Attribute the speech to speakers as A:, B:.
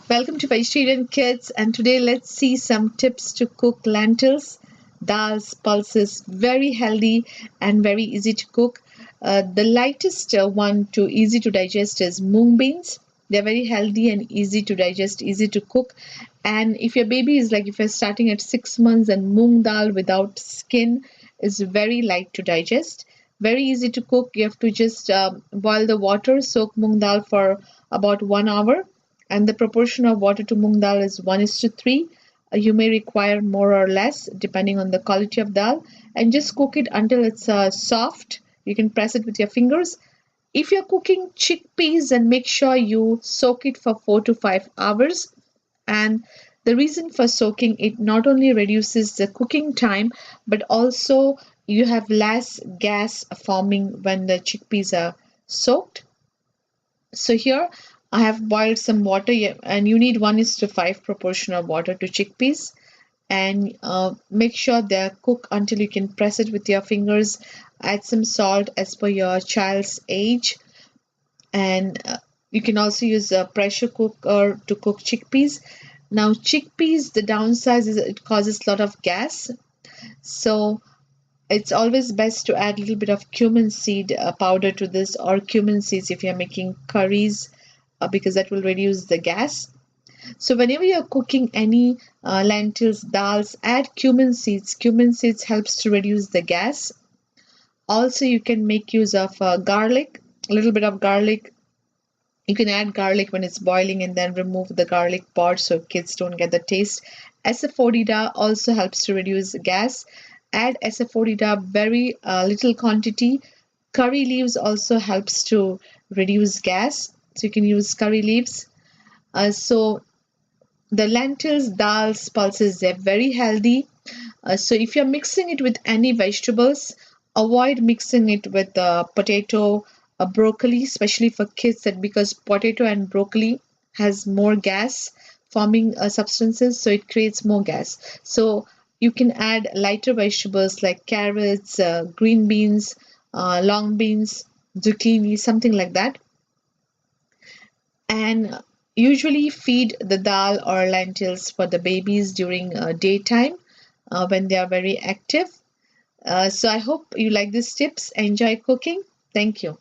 A: Welcome to Vegetarian Kids, and today let's see some tips to cook lentils, dals, pulses. Very healthy and very easy to cook. The lightest one to easy to digest is mung beans. They're very healthy and easy to digest, easy to cook. And if your baby is like if you're starting at 6 months, and mung dal without skin is very light to digest. Very easy to cook. You have to just boil the water, soak mung dal for about 1 hour, and the proportion of water to mung dal is 1:3. You may require more or less depending on the quality of dal, and just cook it until it's soft. You can press it with your fingers. If you're cooking chickpeas, then make sure you soak it for 4 to 5 hours. And the reason for soaking it not only reduces the cooking time, but also you have less gas forming when the chickpeas are soaked. So here I have boiled some water, and you need 1:5 proportion of water to chickpeas, and make sure they're cooked until you can press it with your fingers. Add some salt as per your child's age, and you can also use a pressure cooker to cook chickpeas. Now chickpeas, the downside is it causes a lot of gas, so it's always best to add a little bit of cumin seed powder to this, or cumin seeds if you're making curries, because that will reduce the gas. So whenever you're cooking any lentils, dals, add cumin seeds. Cumin seeds helps to reduce the gas. Also, you can make use of garlic, a little bit of garlic. You can add garlic when it's boiling and then remove the garlic pod so kids don't get the taste. Asafoetida also helps to reduce gas. Add asafoetida very little quantity. Curry leaves also helps to reduce gas, so you can use curry leaves. So the lentils, dals, pulses, they're very healthy. So if you're mixing it with any vegetables, avoid mixing it with potato, broccoli, especially for kids, that because potato and broccoli has more gas forming substances, so it creates more gas. So you can add lighter vegetables like carrots, green beans, long beans, zucchini, something like that. And usually feed the dal or lentils for the babies during daytime when they are very active. So I hope you like these tips. Enjoy cooking. Thank you.